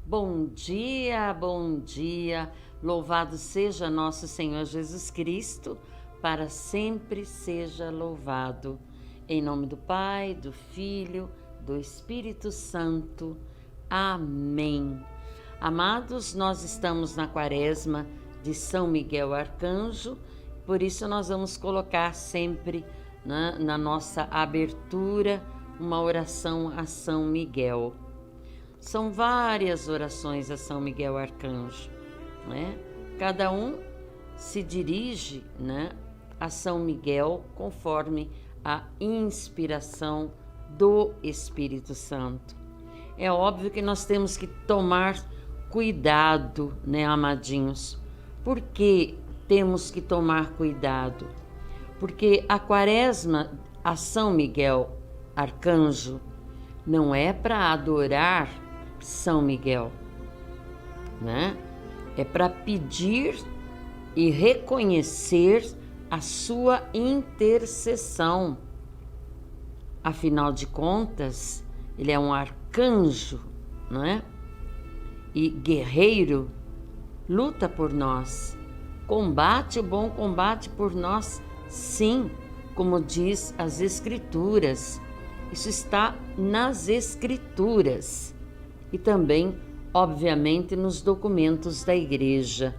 Bom dia, bom dia. Louvado seja nosso Senhor Jesus Cristo, para sempre seja louvado. Em nome do Pai, do Filho, do Espírito Santo. Amém. Amados, nós estamos na Quaresma de São Miguel Arcanjo, por isso nós vamos colocar sempre, né, na nossa abertura uma oração a São Miguel. São várias orações a São Miguel Arcanjo, né? Cada um se dirige, né, a São Miguel conforme a inspiração do Espírito Santo. É óbvio que nós temos que tomar cuidado, né, amadinhos? Por que temos que tomar cuidado? Porque a Quaresma a São Miguel Arcanjo não é para adorar São Miguel, né? É para pedir e reconhecer a sua intercessão. Afinal de contas, ele é um arcanjo, não é? E guerreiro, luta por nós, combate o bom combate por nós, sim, como diz as Escrituras. Isso está nas Escrituras e também, obviamente, nos documentos da Igreja.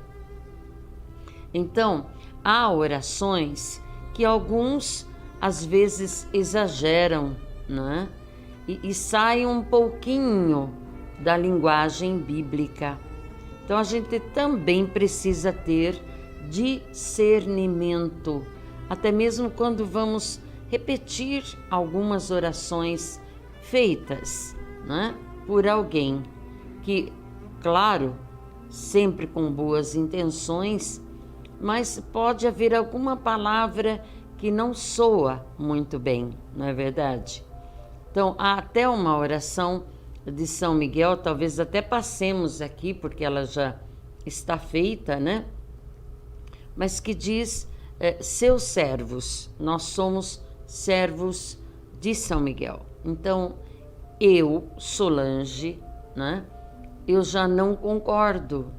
Então, há orações que alguns às vezes exageram, né? E saem um pouquinho da linguagem bíblica. Então, a gente também precisa ter discernimento, até mesmo quando vamos repetir algumas orações feitas, né, por alguém que, claro, sempre com boas intenções, mas pode haver alguma palavra que não soa muito bem, não é verdade? Então, há até uma oração de São Miguel, talvez até passemos aqui, porque ela já está feita, né? Mas que diz, seus servos, nós somos servos de São Miguel. Então, eu, Solange, né? Eu já não concordo.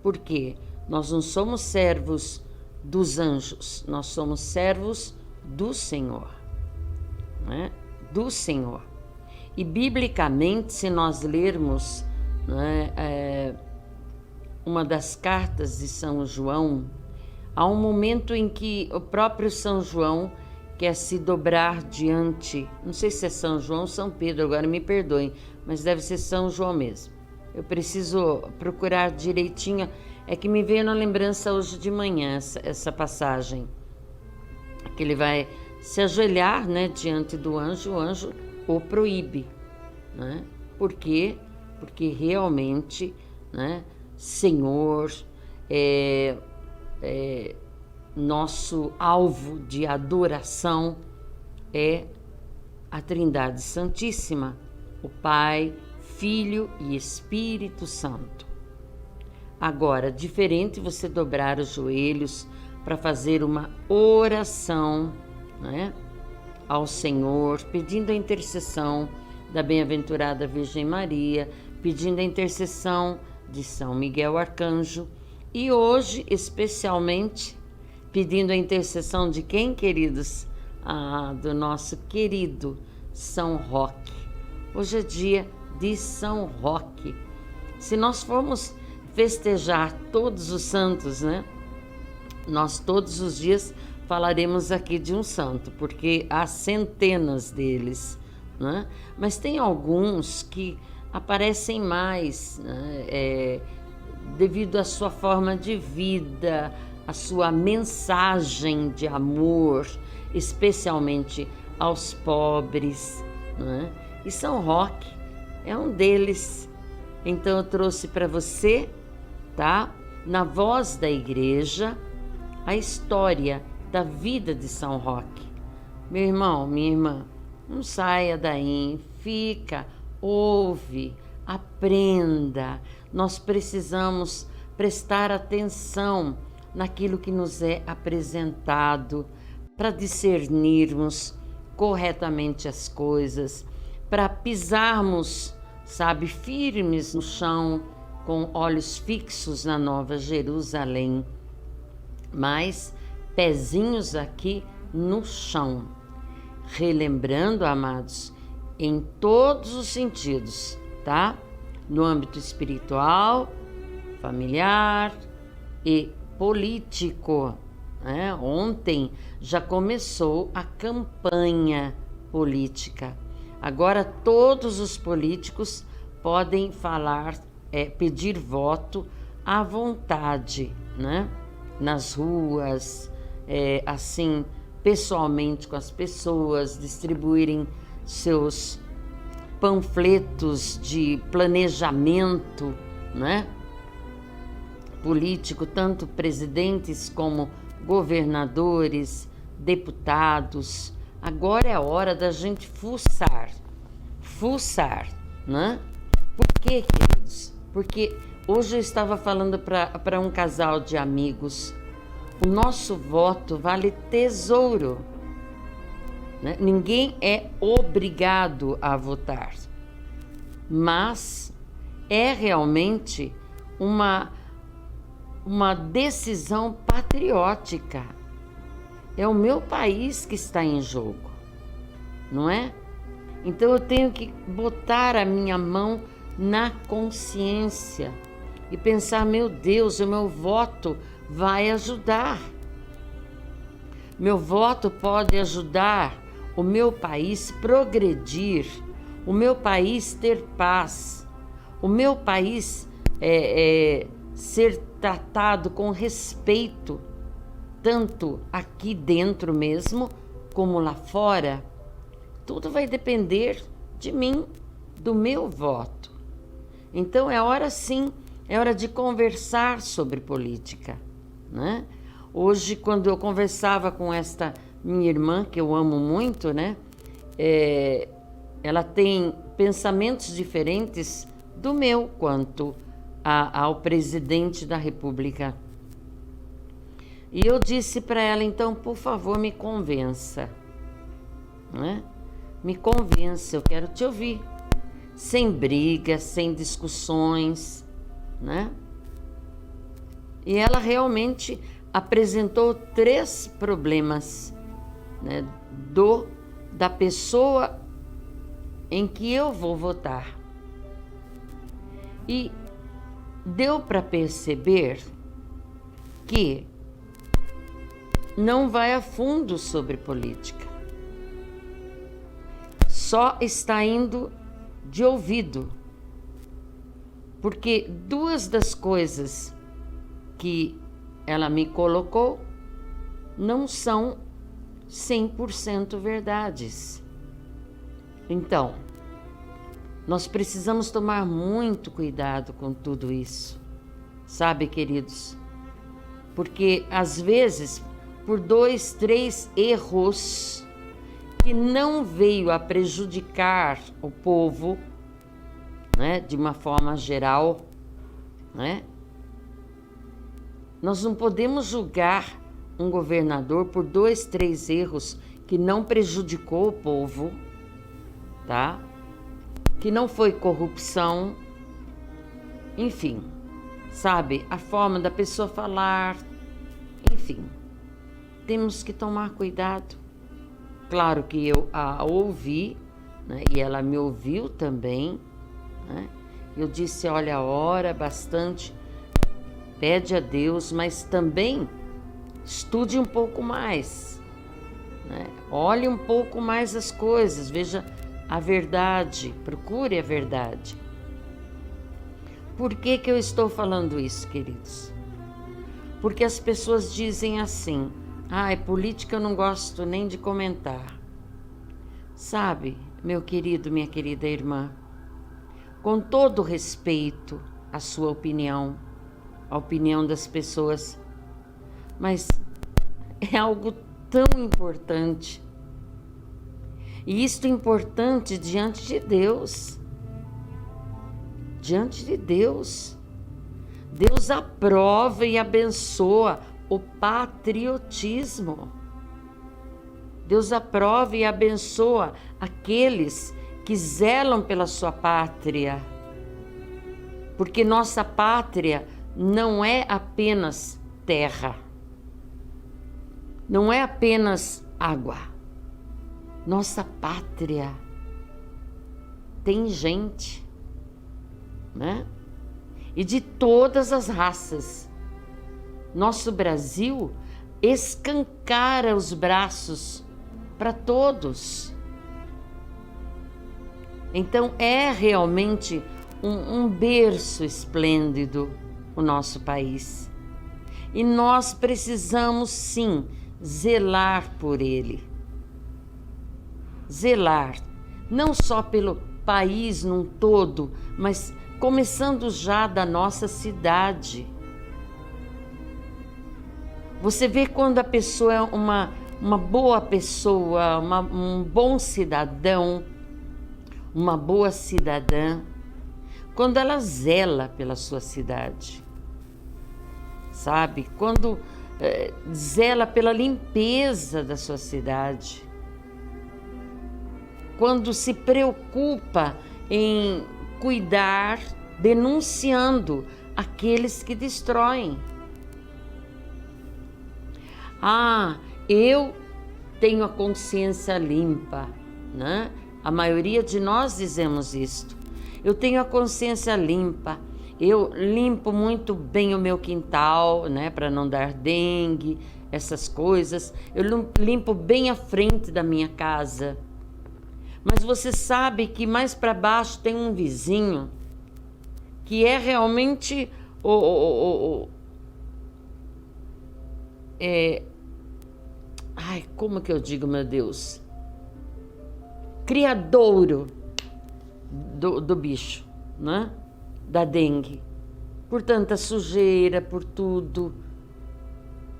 Por quê? Nós não somos servos dos anjos, nós somos servos do Senhor, né? Do Senhor. E biblicamente, se nós lermos, né, uma das cartas de São João, há um momento em que o próprio São João quer se dobrar diante, não sei se é São João ou São Pedro, agora me perdoem, mas deve ser São João mesmo. Eu preciso procurar direitinho, é que me veio na lembrança hoje de manhã essa passagem, que ele vai se ajoelhar, né, diante do anjo, o anjo o proíbe, né? Por quê? Porque realmente, né, Senhor, nosso alvo de adoração é a Trindade Santíssima, o Pai, Filho e Espírito Santo. Agora, diferente você dobrar os joelhos para fazer uma oração, né, ao Senhor, pedindo a intercessão da bem-aventurada Virgem Maria, pedindo a intercessão de São Miguel Arcanjo e hoje, especialmente, pedindo a intercessão de quem, queridos? Do nosso querido São Roque. Hoje é dia de São Roque. Se nós formos festejar todos os santos, né? Nós todos os dias falaremos aqui de um santo, porque há centenas deles, né? Mas tem alguns que aparecem mais, né? Devido à sua forma de vida, a sua mensagem de amor, especialmente aos pobres, né? E São Roque é um deles. Então eu trouxe para você, tá? Na voz da igreja, a história da vida de São Roque. Meu irmão, minha irmã, não saia daí, fica, ouve, aprenda. Nós precisamos prestar atenção naquilo que nos é apresentado para discernirmos corretamente as coisas, para pisarmos sabe, firmes no chão, com olhos fixos na Nova Jerusalém, mas pezinhos aqui no chão, relembrando, amados, em todos os sentidos, tá? No âmbito espiritual, familiar e político, né? Ontem já começou a campanha política. Agora todos os políticos podem falar, pedir voto à vontade, né? Nas ruas, assim, pessoalmente com as pessoas, distribuírem seus panfletos de planejamento, né? Político, tanto presidentes como governadores, deputados. Agora é a hora da gente fuçar, né? Por quê, queridos? Porque hoje eu estava falando para um casal de amigos, o nosso voto vale tesouro, né? Ninguém é obrigado a votar, mas é realmente uma decisão patriótica. É o meu país que está em jogo, não é? Então eu tenho que botar a minha mão na consciência e pensar, meu Deus, o meu voto vai ajudar. Meu voto pode ajudar o meu país progredir, o meu país ter paz, o meu país ser tratado com respeito, tanto aqui dentro mesmo, como lá fora. Tudo vai depender de mim, do meu voto. Então é hora sim, é hora de conversar sobre política, né? Hoje, quando eu conversava com esta minha irmã, que eu amo muito, né? Ela tem pensamentos diferentes do meu quanto ao presidente da República. E eu disse para ela, então, por favor, me convença, né? Me convença, eu quero te ouvir. Sem brigas, sem discussões, né? E ela realmente apresentou 3 problemas, né, da pessoa em que eu vou votar. E deu para perceber que não vai a fundo sobre política. Só está indo de ouvido. Porque 2 das coisas que ela me colocou não são 100% verdades. Então, nós precisamos tomar muito cuidado com tudo isso, sabe, queridos? Porque, às vezes, por 2, 3 erros que não veio a prejudicar o povo, né, de uma forma geral, né? Nós não podemos julgar um governador por 2, 3 erros que não prejudicou o povo, tá? Que não foi corrupção, enfim, sabe? A forma da pessoa falar, enfim, temos que tomar cuidado. Claro que eu a ouvi, né? E ela me ouviu também, né? Eu disse, olha, ora bastante, pede a Deus, mas também estude um pouco mais, né? Olhe um pouco mais as coisas, veja a verdade, procure a verdade. Por que que eu estou falando isso, queridos? Porque as pessoas dizem assim, política eu não gosto nem de comentar. Sabe, meu querido, minha querida irmã, com todo respeito à sua opinião, a opinião das pessoas, mas é algo tão importante. E isto é importante diante de Deus. Diante de Deus. Deus aprova e abençoa o patriotismo. Deus aprova e abençoa aqueles que zelam pela sua pátria, porque nossa pátria não é apenas terra, não é apenas água. Nossa pátria tem gente, né? E de todas as raças. Nosso Brasil escancara os braços para todos. Então é realmente um berço esplêndido o nosso país. E nós precisamos sim zelar por ele. Zelar, não só pelo país num todo, mas começando já da nossa cidade. Você vê quando a pessoa é uma boa pessoa, um bom cidadão, uma boa cidadã, quando ela zela pela sua cidade, sabe? Quando zela pela limpeza da sua cidade, quando se preocupa em cuidar, denunciando aqueles que destroem. Ah, eu tenho a consciência limpa, né? A maioria de nós dizemos isto. Eu tenho a consciência limpa, eu limpo muito bem o meu quintal, né? Para não dar dengue, essas coisas. Eu limpo bem a frente da minha casa. Mas você sabe que mais para baixo tem um vizinho que é realmente como que eu digo, meu Deus? Criadouro do bicho, né? Da dengue. Por tanta sujeira, por tudo.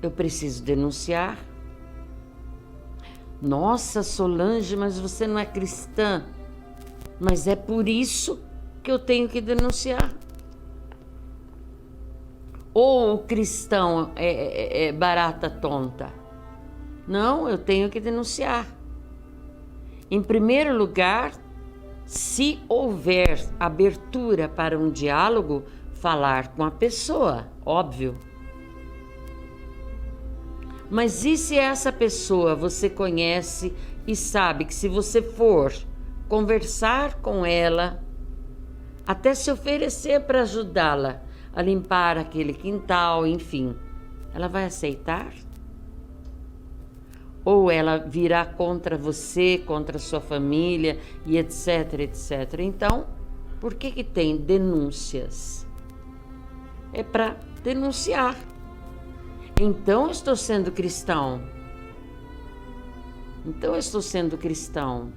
Eu preciso denunciar. Nossa, Solange, mas você não é cristã. Mas é por isso que eu tenho que denunciar. Ou o cristão é barata tonta? Não, eu tenho que denunciar. Em primeiro lugar, se houver abertura para um diálogo, falar com a pessoa, óbvio. Mas e se essa pessoa você conhece e sabe que se você for conversar com ela, até se oferecer para ajudá-la a limpar aquele quintal, enfim, ela vai aceitar? Ou ela virá contra você, contra a sua família e etc, etc. Então, por que tem denúncias? É para denunciar. Então eu estou sendo cristão. Então eu estou sendo cristão.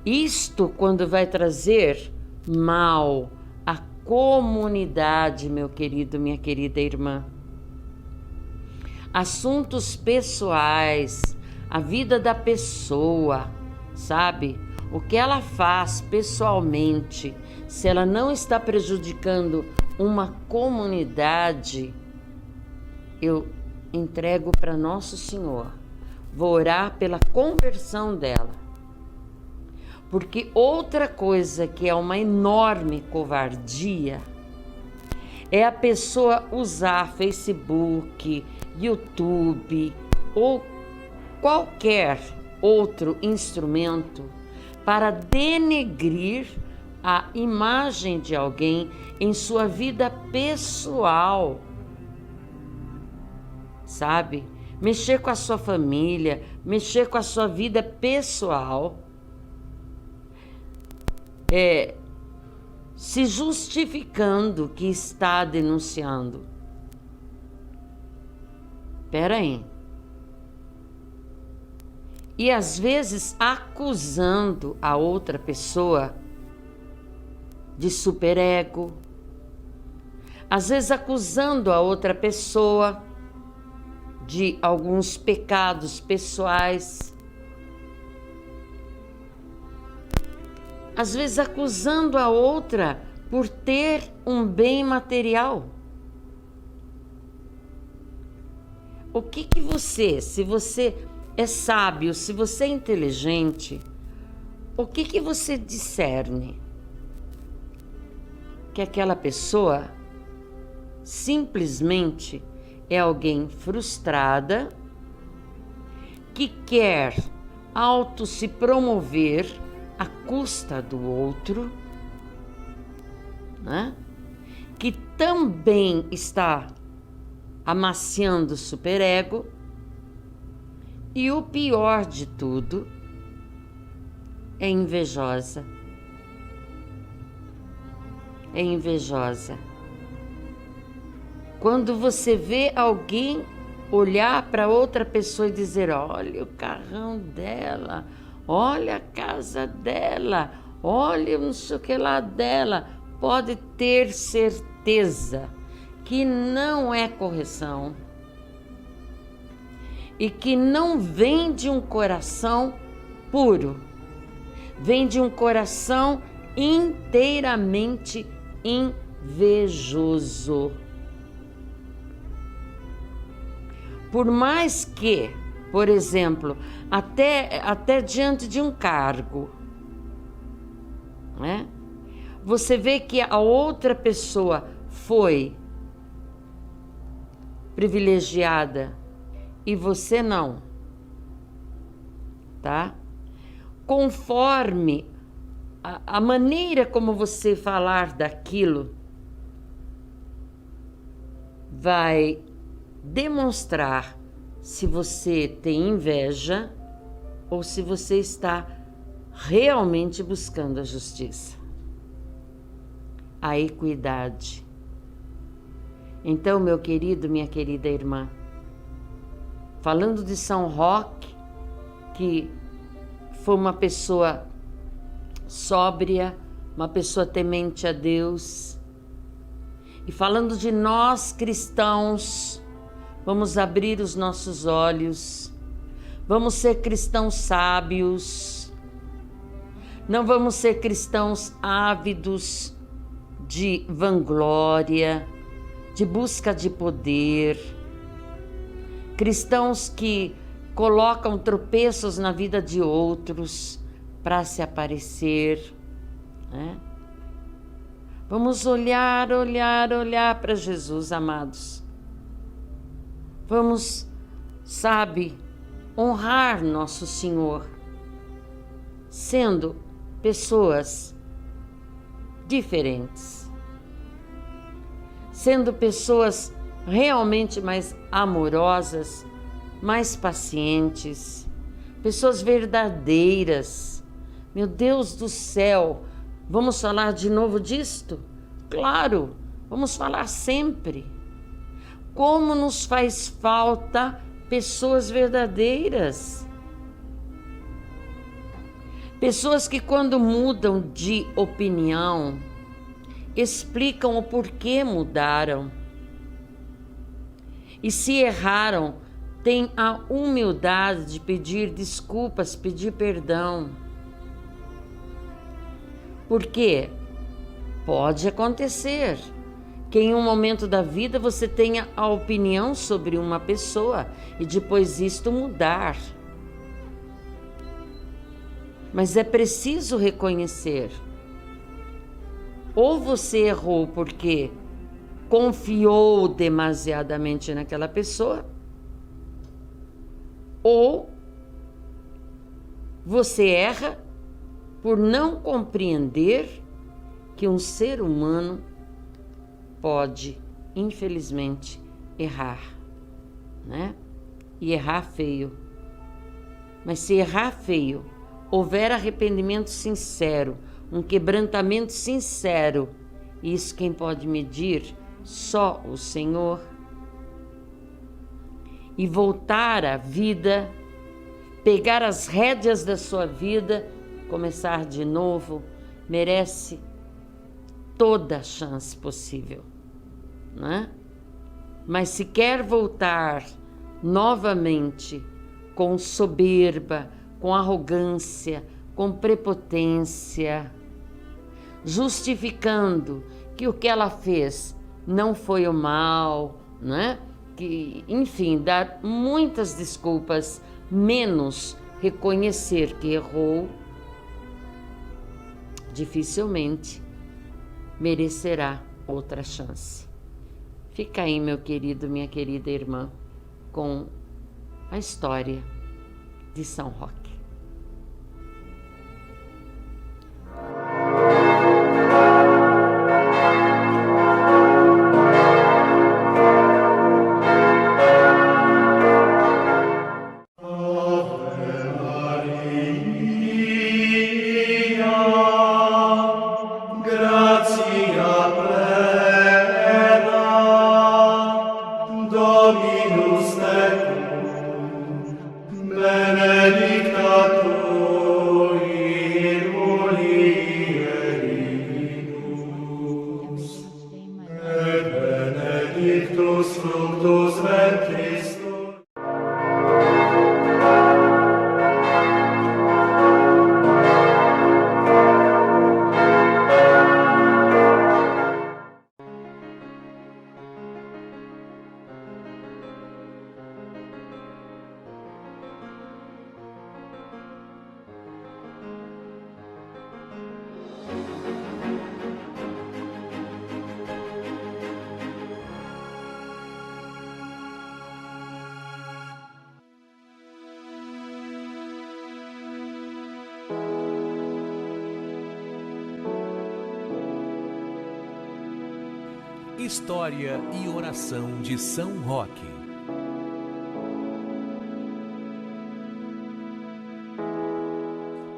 Isto quando vai trazer mal à comunidade, meu querido, minha querida irmã. Assuntos pessoais, a vida da pessoa, sabe? O que ela faz pessoalmente, se ela não está prejudicando uma comunidade, eu entrego para Nosso Senhor. Vou orar pela conversão dela. Porque outra coisa que é uma enorme covardia é a pessoa usar Facebook, YouTube ou qualquer outro instrumento para denegrir a imagem de alguém em sua vida pessoal. Sabe? Mexer com a sua família, mexer com a sua vida pessoal, se justificando que está denunciando. Espera aí. E às vezes acusando a outra pessoa de superego, às vezes acusando a outra pessoa de alguns pecados pessoais, às vezes acusando a outra por ter um bem material. O que você, se você é sábio, se você é inteligente, o que você discerne? Que aquela pessoa simplesmente é alguém frustrada que quer auto se promover à custa do outro, né? Que também está amaciando o superego, e o pior de tudo, é invejosa. É invejosa. Quando você vê alguém olhar para outra pessoa e dizer: olha o carrão dela, olha a casa dela, olha não sei o que lá dela, pode ter certeza que não é correção e que não vem de um coração puro, vem de um coração inteiramente invejoso. Por mais que, por exemplo, até diante de um cargo, né? Você vê que a outra pessoa foi privilegiada e você não, tá? Conforme a maneira como você falar daquilo vai demonstrar se você tem inveja ou se você está realmente buscando a justiça, a equidade. Então, meu querido, minha querida irmã, falando de São Roque, que foi uma pessoa sóbria, uma pessoa temente a Deus, e falando de nós cristãos, vamos abrir os nossos olhos, vamos ser cristãos sábios, não vamos ser cristãos ávidos de vanglória, de busca de poder, cristãos que colocam tropeços na vida de outros para se aparecer, né? Vamos olhar para Jesus, amados. Vamos, honrar nosso Senhor, sendo pessoas diferentes, sendo pessoas realmente mais amorosas, mais pacientes, pessoas verdadeiras. Meu Deus do céu, vamos falar de novo disto? Claro, vamos falar sempre. Como nos faz falta pessoas verdadeiras. Pessoas que, quando mudam de opinião, explicam o porquê mudaram. E se erraram, têm a humildade de pedir desculpas, pedir perdão. Porque pode acontecer que em um momento da vida você tenha a opinião sobre uma pessoa e depois isto mudar. Mas é preciso reconhecer. Ou você errou porque confiou demasiadamente naquela pessoa, ou você erra por não compreender que um ser humano pode, infelizmente, errar, né? E errar feio. Mas se errar feio, houver arrependimento sincero, um quebrantamento sincero, isso quem pode medir? Só o Senhor. E voltar à vida, pegar as rédeas da sua vida, começar de novo, merece toda a chance possível, né? Mas se quer voltar novamente com soberba, com arrogância, com prepotência, justificando que o que ela fez não foi o mal, né? Que, enfim, dar muitas desculpas, menos reconhecer que errou, dificilmente merecerá outra chance. Fica aí, meu querido, minha querida irmã, com a história de São Roque. História e oração de São Roque.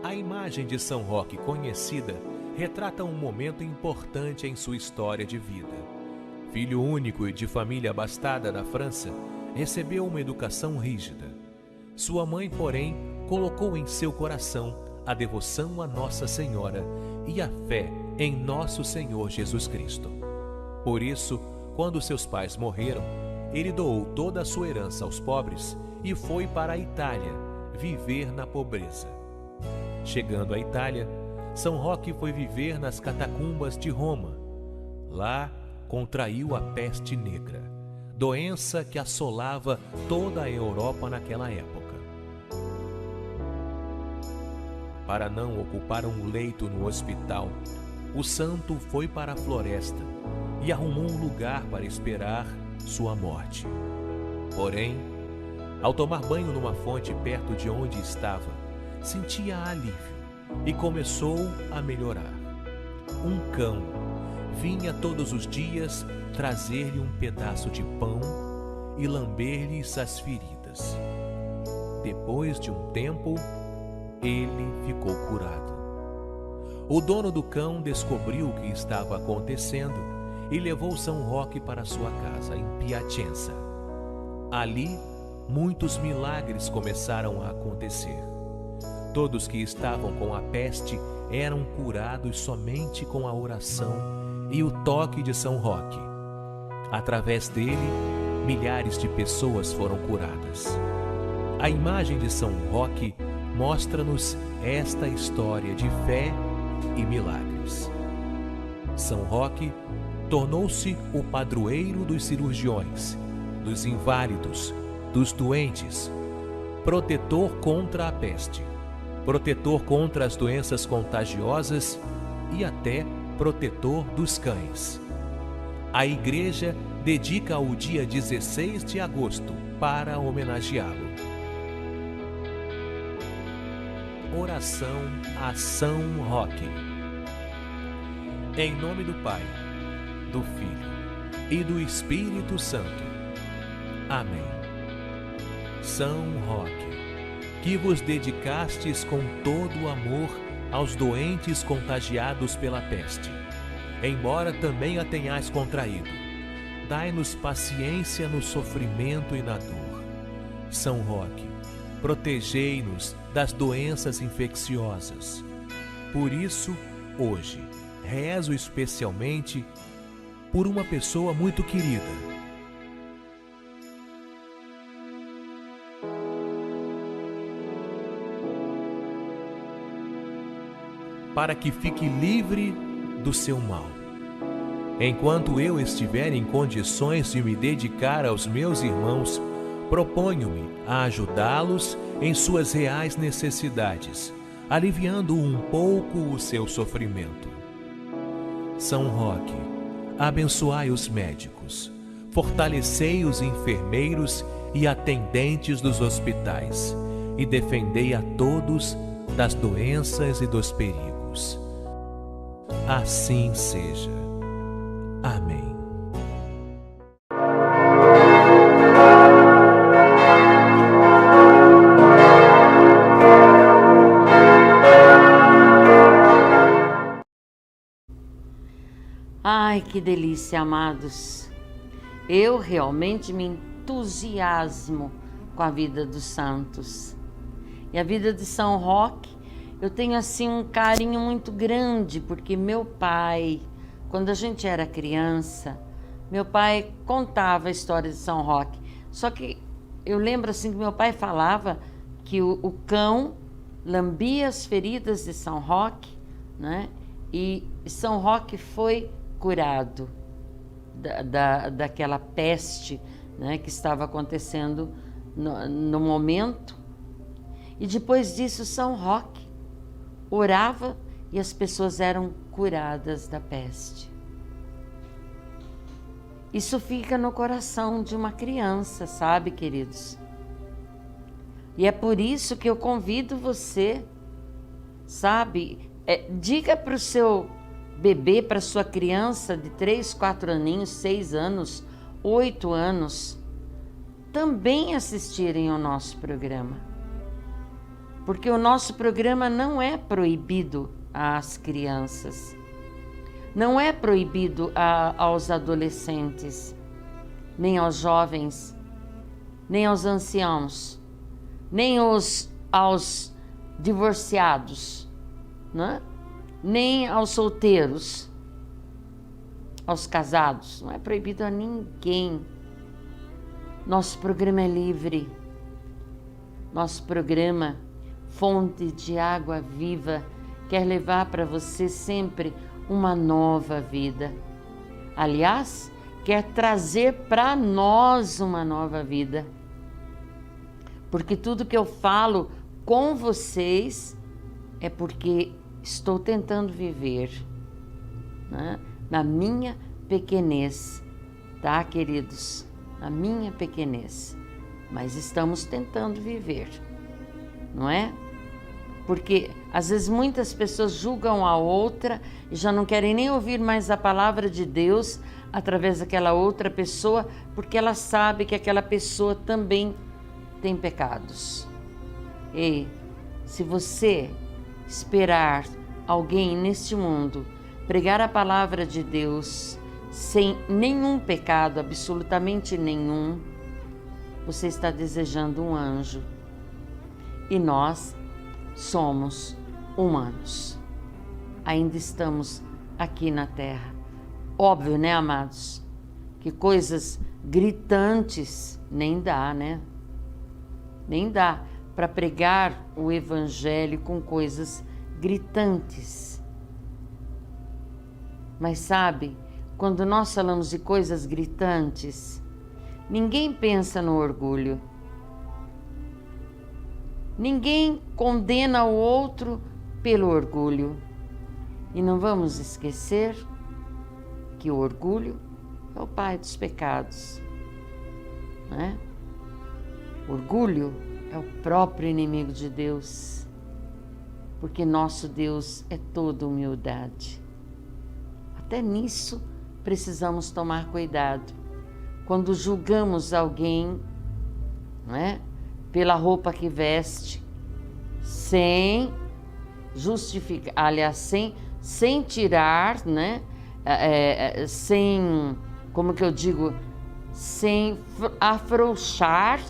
A imagem de São Roque conhecida retrata um momento importante em sua história de vida. Filho único e de família abastada na França, recebeu uma educação rígida. Sua mãe, porém, colocou em seu coração a devoção a Nossa Senhora e a fé em nosso Senhor Jesus Cristo. Por isso, quando seus pais morreram, ele doou toda a sua herança aos pobres e foi para a Itália viver na pobreza. Chegando à Itália, São Roque foi viver nas catacumbas de Roma. Lá, contraiu a peste negra, doença que assolava toda a Europa naquela época. Para não ocupar um leito no hospital, o santo foi para a floresta e arrumou um lugar para esperar sua morte. Porém, ao tomar banho numa fonte perto de onde estava, sentia alívio e começou a melhorar. Um cão vinha todos os dias trazer-lhe um pedaço de pão e lamber-lhe as feridas. Depois de um tempo, ele ficou curado. O dono do cão descobriu o que estava acontecendo e levou São Roque para sua casa, em Piacenza. Ali, muitos milagres começaram a acontecer. Todos que estavam com a peste eram curados somente com a oração e o toque de São Roque. Através dele, milhares de pessoas foram curadas. A imagem de São Roque mostra-nos esta história de fé e milagres. São Roque tornou-se o padroeiro dos cirurgiões, dos inválidos, dos doentes, protetor contra a peste, protetor contra as doenças contagiosas e até protetor dos cães. A Igreja dedica o dia 16 de agosto para homenageá-lo. Oração a São Roque. Em nome do Pai, do Filho e do Espírito Santo. Amém. São Roque, que vos dedicastes com todo o amor aos doentes contagiados pela peste, embora também a tenhais contraído, dai-nos paciência no sofrimento e na dor. São Roque, protegei-nos das doenças infecciosas. Por isso, hoje, rezo especialmente por uma pessoa muito querida. Para que fique livre do seu mal. Enquanto eu estiver em condições de me dedicar aos meus irmãos, proponho-me a ajudá-los em suas reais necessidades, aliviando um pouco o seu sofrimento. São Roque, abençoai os médicos, fortalecei os enfermeiros e atendentes dos hospitais, e defendei a todos das doenças e dos perigos. Assim seja. Amém. Ai, que delícia, amados! Eu realmente me entusiasmo com a vida dos santos. E a vida de São Roque, eu tenho assim um carinho muito grande, porque meu pai, quando a gente era criança, meu pai contava a história de São Roque. Só que eu lembro assim que meu pai falava que o cão lambia as feridas de São Roque, né? E São Roque foi curado daquela peste, né, que estava acontecendo no momento. E depois disso, São Roque orava e as pessoas eram curadas da peste. Isso fica no coração de uma criança, sabe, queridos? E é por isso que eu convido você, sabe, diga para o seu bebê, para sua criança de 3, 4 aninhos, 6 anos, 8 anos, também assistirem ao nosso programa. Porque o nosso programa não é proibido às crianças, não é proibido aos adolescentes, nem aos jovens, nem aos anciãos, nem aos divorciados, né? Nem aos solteiros, aos casados. Não é proibido a ninguém. Nosso programa é livre. Nosso programa, Fonte de Água Viva, quer levar para você sempre uma nova vida. Aliás, quer trazer para nós uma nova vida. Porque tudo que eu falo com vocês é porque estou tentando viver, né, na minha pequenez, tá, queridos? Na minha pequenez. Mas estamos tentando viver, não é? Porque às vezes muitas pessoas julgam a outra e já não querem nem ouvir mais a palavra de Deus através daquela outra pessoa, porque ela sabe que aquela pessoa também tem pecados. Ei, se você esperar alguém neste mundo pregar a palavra de Deus sem nenhum pecado, absolutamente nenhum, você está desejando um anjo. E nós somos humanos. Ainda estamos aqui na Terra. Óbvio, né, amados? Que coisas gritantes nem dá, né? Nem dá para pregar o Evangelho com coisas gritantes. Mas sabe, quando nós falamos de coisas gritantes, ninguém pensa no orgulho. Ninguém condena o outro pelo orgulho. E não vamos esquecer que o orgulho é o pai dos pecados, né? Orgulho é o próprio inimigo de Deus, porque nosso Deus é toda humildade. Até nisso precisamos tomar cuidado. Quando julgamos alguém, né, pela roupa que veste, sem justificar, aliás, sem tirar, né, sem, como que eu digo, sem afrouxar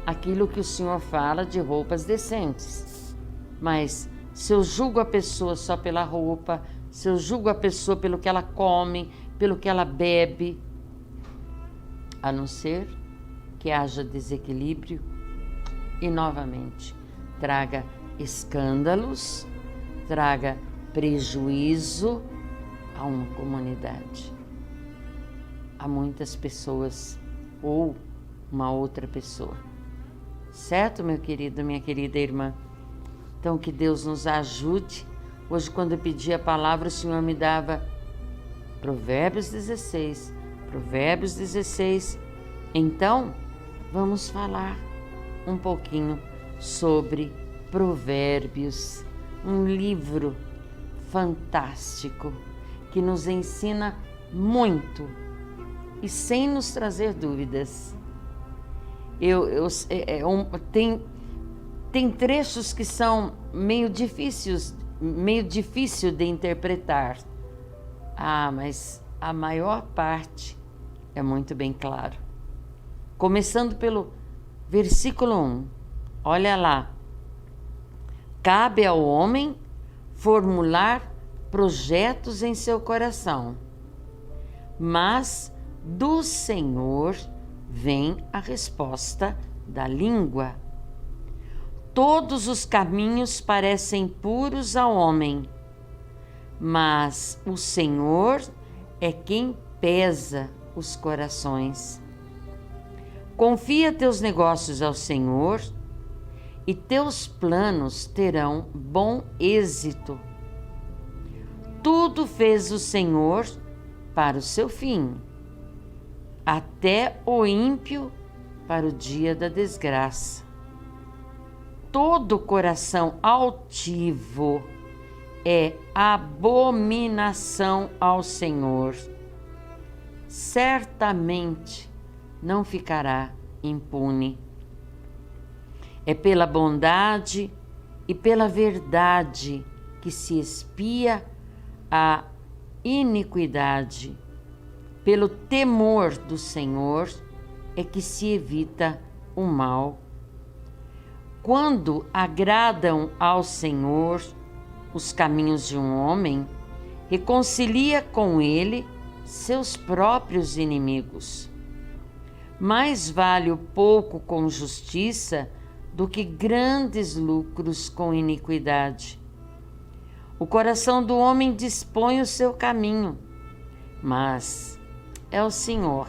aquilo que o Senhor fala de roupas decentes. Mas se eu julgo a pessoa só pela roupa, se eu julgo a pessoa pelo que ela come, pelo que ela bebe, a não ser que haja desequilíbrio e novamente traga escândalos, traga prejuízo a uma comunidade, a muitas pessoas ou uma outra pessoa. Certo, meu querido, minha querida irmã? Então, que Deus nos ajude. Hoje, quando eu pedi a palavra, o Senhor me dava Provérbios 16. Provérbios 16. Então, vamos falar um pouquinho sobre Provérbios, um livro fantástico que nos ensina muito e sem nos trazer dúvidas. Tem trechos que são meio difícil de interpretar. Mas a maior parte é muito bem claro. Começando pelo versículo 1. Olha lá. Cabe ao homem formular projetos em seu coração, mas do Senhor vem a resposta da língua. Todos os caminhos parecem puros ao homem, mas o Senhor é quem pesa os corações. Confia teus negócios ao Senhor e teus planos terão bom êxito. Tudo fez o Senhor para o seu fim, até o ímpio para o dia da desgraça. Todo coração altivo é abominação ao Senhor. Certamente não ficará impune. É pela bondade e pela verdade que se expia a iniquidade. Pelo temor do Senhor é que se evita o mal. Quando agradam ao Senhor os caminhos de um homem, reconcilia com ele seus próprios inimigos. Mais vale o pouco com justiça do que grandes lucros com iniquidade. O coração do homem dispõe o seu caminho, mas é o Senhor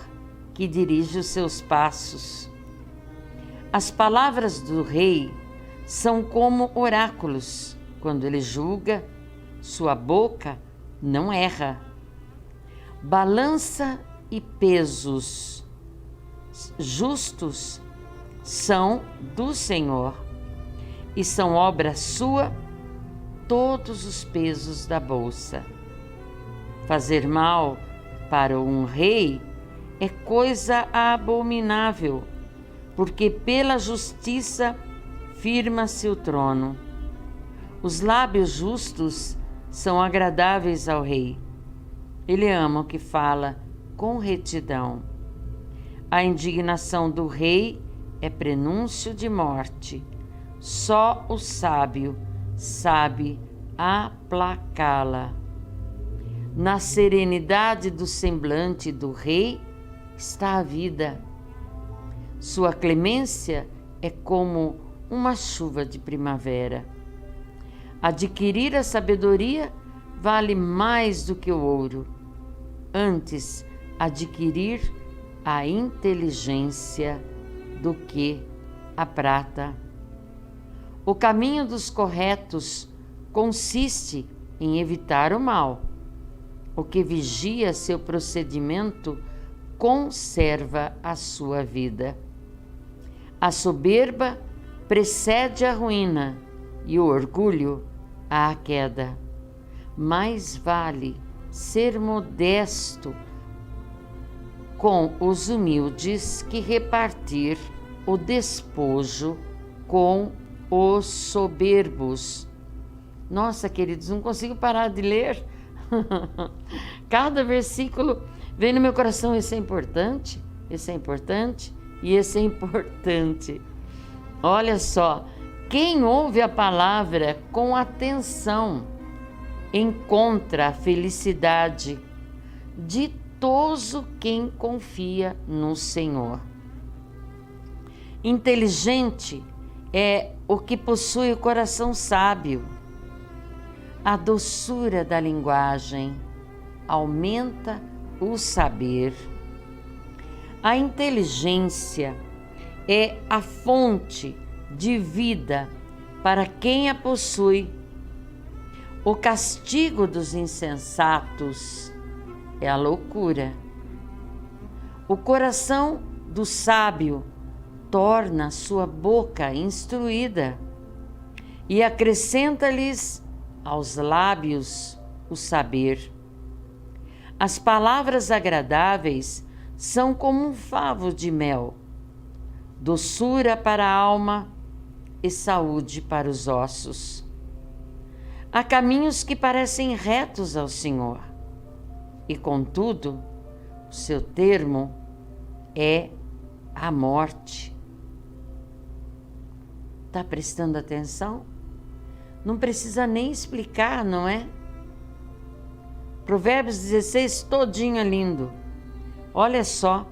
que dirige os seus passos. As palavras do rei são como oráculos. Quando ele julga, sua boca não erra. Balança e pesos justos são do Senhor, e são obra sua todos os pesos da bolsa. Fazer mal para um rei é coisa abominável, porque pela justiça firma-se o trono. Os lábios justos são agradáveis ao rei. Ele ama o que fala com retidão. A indignação do rei é prenúncio de morte. Só o sábio sabe aplacá-la. Na serenidade do semblante do rei está a vida. Sua clemência é como uma chuva de primavera. Adquirir a sabedoria vale mais do que o ouro. Antes, adquirir a inteligência do que a prata. O caminho dos corretos consiste em evitar o mal. O que vigia seu procedimento conserva a sua vida. A soberba precede a ruína e o orgulho à queda. Mais vale ser modesto com os humildes que repartir o despojo com os soberbos. Nossa, queridos, não consigo parar de ler. Cada versículo vem no meu coração. Esse é importante, esse é importante e esse é importante. Olha só, quem ouve a palavra com atenção encontra a felicidade. Ditoso quem confia no Senhor. Inteligente é o que possui o coração sábio. A doçura da linguagem aumenta o saber. A inteligência é a fonte de vida para quem a possui. O castigo dos insensatos é a loucura. O coração do sábio torna sua boca instruída e acrescenta-lhes aos lábios o saber. As palavras agradáveis são como um favo de mel, doçura para a alma e saúde para os ossos. Há caminhos que parecem retos ao Senhor, e contudo, o seu termo é a morte. Está prestando atenção? Não precisa nem explicar, não é? Provérbios 16 todinho é lindo. Olha só,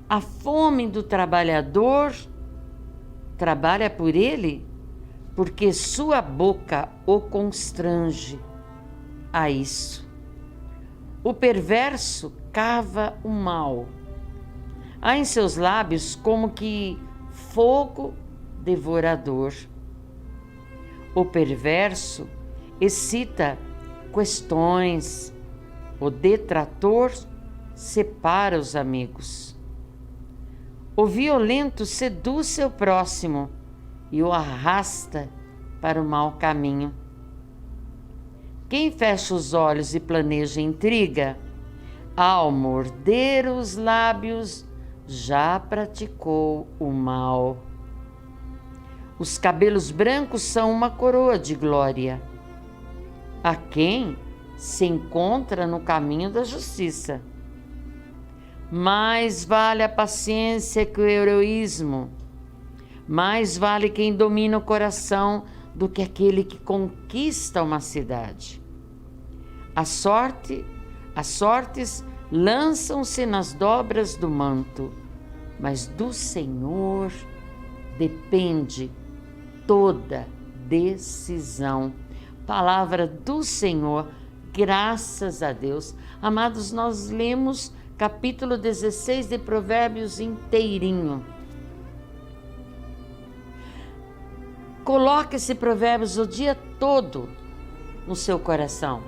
a fome do trabalhador trabalha por ele, porque sua boca o constrange a isso. O perverso cava o mal. Há em seus lábios como que fogo devorador. O perverso excita questões. O detrator separa os amigos. O violento seduz seu próximo e o arrasta para o mau caminho. Quem fecha os olhos e planeja intriga, ao morder os lábios, já praticou o mal. Os cabelos brancos são uma coroa de glória a quem se encontra no caminho da justiça. Mais vale a paciência que o heroísmo. Mais vale quem domina o coração do que aquele que conquista uma cidade. As sortes lançam-se nas dobras do manto, mas do Senhor depende toda decisão. Palavra do Senhor, graças a Deus. Amados, nós lemos capítulo 16 de Provérbios inteirinho. Coloque esse Provérbios o dia todo no seu coração.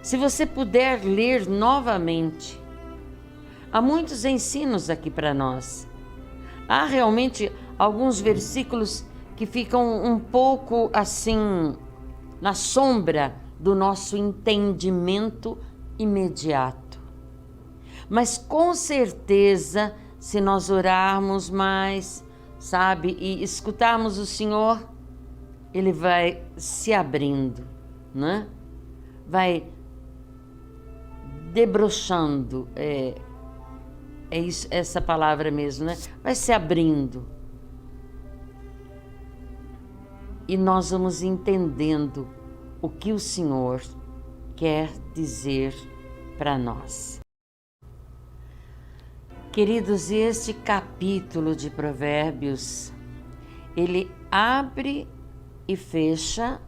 Se você puder ler novamente, há muitos ensinos aqui para nós. Há realmente alguns versículos que ficam um pouco assim na sombra do nosso entendimento imediato. Mas com certeza, se nós orarmos mais, sabe, e escutarmos o Senhor, Ele vai se abrindo, né? Vai debruxando, é isso, essa palavra mesmo, né? Vai se abrindo. E nós vamos entendendo o que o Senhor quer dizer para nós. Queridos, este capítulo de Provérbios, ele abre e fecha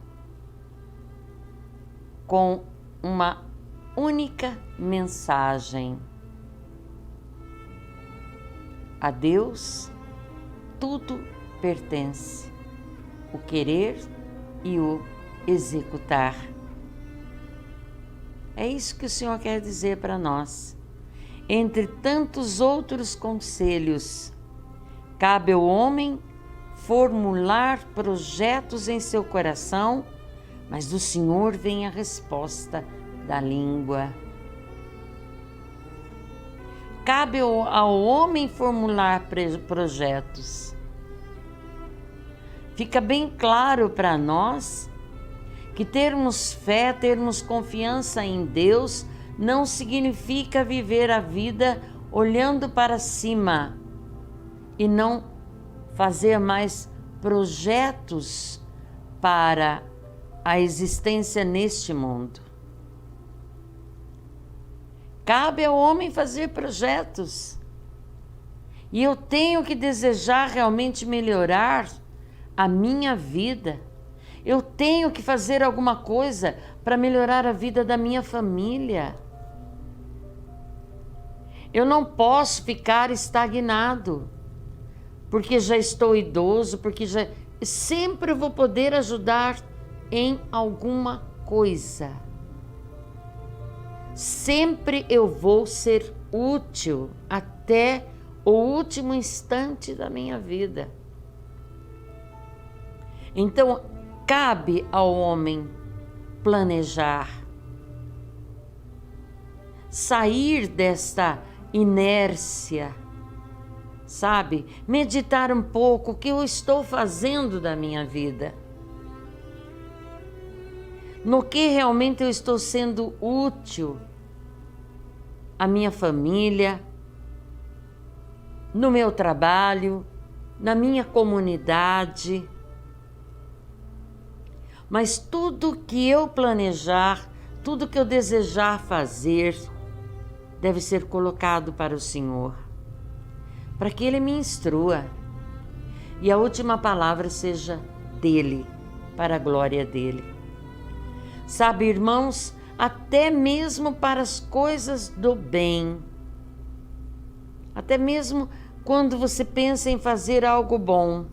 com uma única mensagem. A Deus tudo pertence, o querer e o executar. É isso que o Senhor quer dizer para nós. Entre tantos outros conselhos, cabe ao homem formular projetos em seu coração, mas do Senhor vem a resposta da língua. Cabe ao homem formular projetos. Fica bem claro para nós que termos fé, termos confiança em Deus, não significa viver a vida olhando para cima e não fazer mais projetos para a existência neste mundo. Cabe ao homem fazer projetos. E eu tenho que desejar realmente melhorar a minha vida. Eu tenho que fazer alguma coisa para melhorar a vida da minha família. Eu não posso ficar estagnado, porque já estou idoso, porque já sempre vou poder ajudar em alguma coisa. Sempre eu vou ser útil até o último instante da minha vida. Então, cabe ao homem planejar, sair desta inércia, sabe? Meditar um pouco o que eu estou fazendo da minha vida. No que realmente eu estou sendo útil à minha família, no meu trabalho, na minha comunidade. Mas tudo que eu planejar, tudo que eu desejar fazer, deve ser colocado para o Senhor, para que Ele me instrua e a última palavra seja dEle, para a glória dEle. Sabe, irmãos, até mesmo para as coisas do bem, até mesmo quando você pensa em fazer algo bom.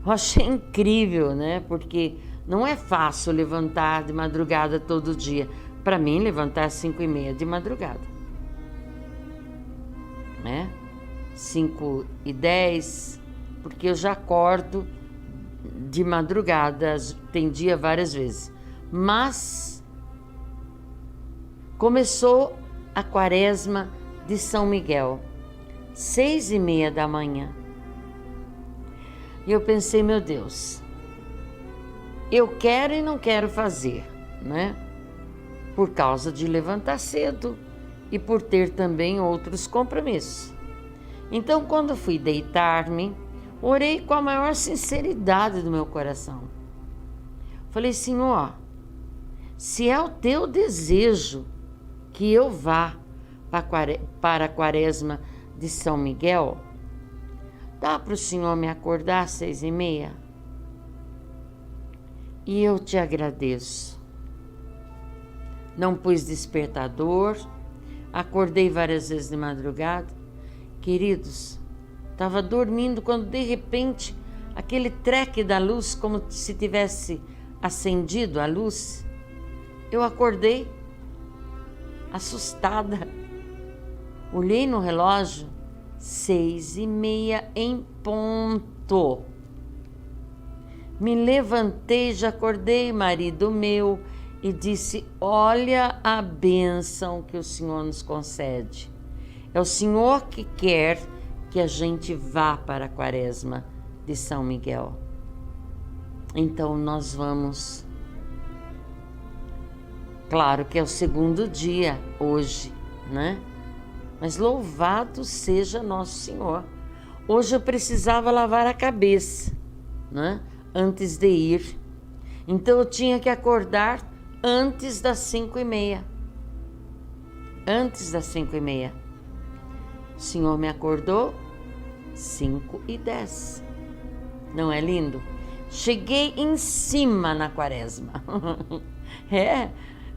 Eu achei incrível, né? Porque não é fácil levantar de madrugada todo dia. Para mim, levantar às 5h30 de madrugada, né? 5h10, porque eu já acordo de madrugada, tem dia várias vezes. Mas começou a quaresma de São Miguel, 6h30 da manhã. E eu pensei, meu Deus, eu quero e não quero fazer, né? Por causa de levantar cedo e por ter também outros compromissos. Então, quando fui deitar-me, orei com a maior sinceridade do meu coração. Falei, Senhor, se é o teu desejo que eu vá para a quaresma de São Miguel, dá para o Senhor me acordar às 6h30? E eu te agradeço. Não pus despertador, acordei várias vezes de madrugada. Queridos, estava dormindo quando de repente aquele treque da luz, como se tivesse acendido a luz, eu acordei assustada. Olhei no relógio, 6h30 em ponto. Me levantei, já acordei marido meu e disse, olha a bênção que o Senhor nos concede. É o Senhor que quer que a gente vá para a quaresma de São Miguel. Então nós vamos. Claro que é o segundo dia hoje, né? Mas louvado seja nosso Senhor. Hoje eu precisava lavar a cabeça, né? Antes de ir. Então eu tinha que acordar antes das 5h30. Antes das 5h30. O Senhor me acordou 5h10. Não é lindo? Cheguei em cima na quaresma.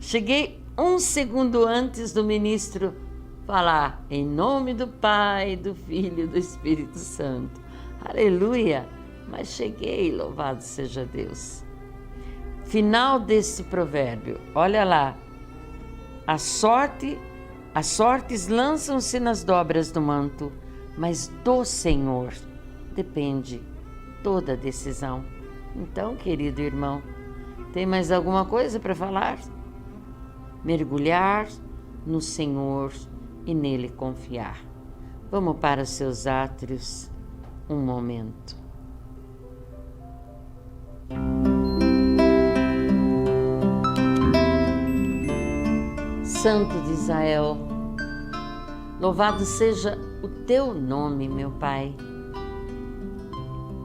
Cheguei 1 segundo antes do ministro falar em nome do Pai, do Filho e do Espírito Santo. Aleluia! Mas cheguei, louvado seja Deus. Final desse provérbio, olha lá. As sortes lançam-se nas dobras do manto, mas do Senhor depende toda a decisão. Então, querido irmão, tem mais alguma coisa para falar? Mergulhar no Senhor e nele confiar. Vamos para os seus átrios um momento. Santo de Israel, louvado seja o teu nome, meu Pai.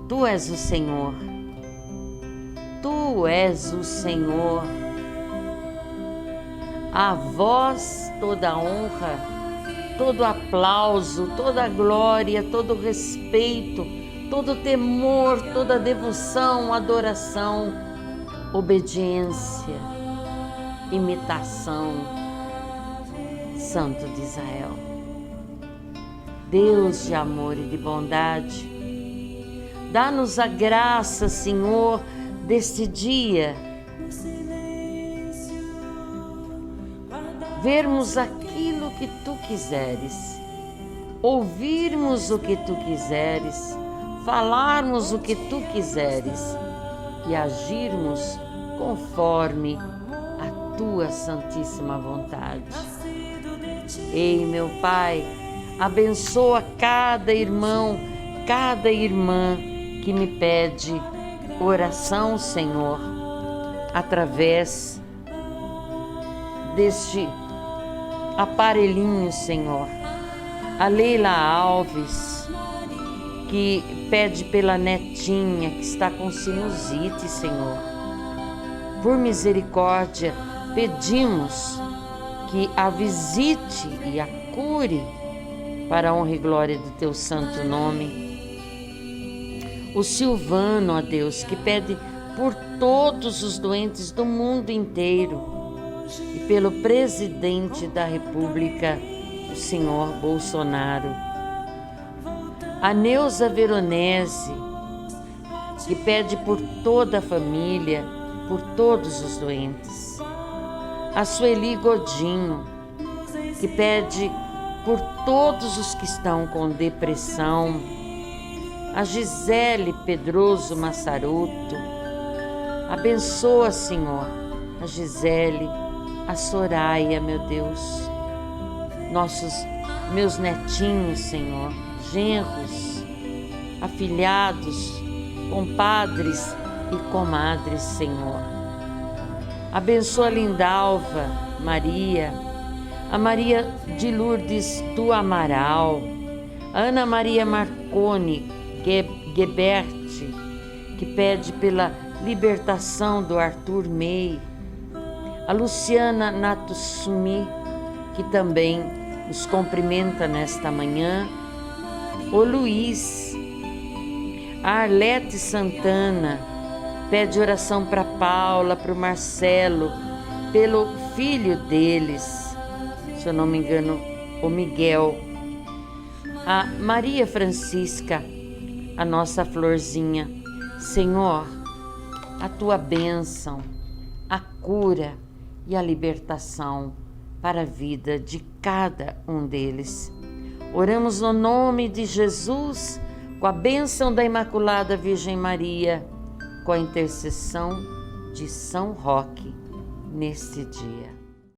Tu és o Senhor. Tu és o Senhor. A vós toda a honra, todo aplauso, toda a glória, todo o respeito, todo o temor, toda a devoção, adoração, obediência, imitação. Santo de Israel, Deus de amor e de bondade, Dá-nos a graça, Senhor, deste dia, vermos aquilo que Tu quiseres, ouvirmos o que Tu quiseres, falarmos o que Tu quiseres e agirmos conforme a Tua santíssima vontade. Ei, meu Pai, abençoa cada irmão, cada irmã que me pede oração, Senhor, através deste aparelhinho, Senhor. A Leila Alves, que pede pela netinha que está com sinusite, Senhor. Por misericórdia, pedimos que a visite e a cure para a honra e glória do Teu santo nome. O Silvano, ó Deus, que pede por todos os doentes do mundo inteiro e pelo presidente da República, o senhor Bolsonaro. A Neuza Veronese, que pede por toda a família, por todos os doentes. A Sueli Godinho, que pede por todos os que estão com depressão. A Gisele Pedroso Massaroto, abençoa, Senhor, a Gisele, a Soraya, meu Deus, meus netinhos, Senhor, genros, afilhados, compadres e comadres, Senhor. Abençoa a Lindalva Maria, a Maria de Lourdes do Amaral, a Ana Maria Marconi Gebert, que pede pela libertação do Arthur May, a Luciana Natsumi, que também nos cumprimenta nesta manhã, o Luiz, a Arlete Santana, pede oração para Paula, para o Marcelo, pelo filho deles, se eu não me engano, o Miguel, a Maria Francisca, a nossa florzinha. Senhor, a Tua bênção, a cura e a libertação para a vida de cada um deles. Oramos no nome de Jesus, com a bênção da Imaculada Virgem Maria, com a intercessão de São Roque neste dia.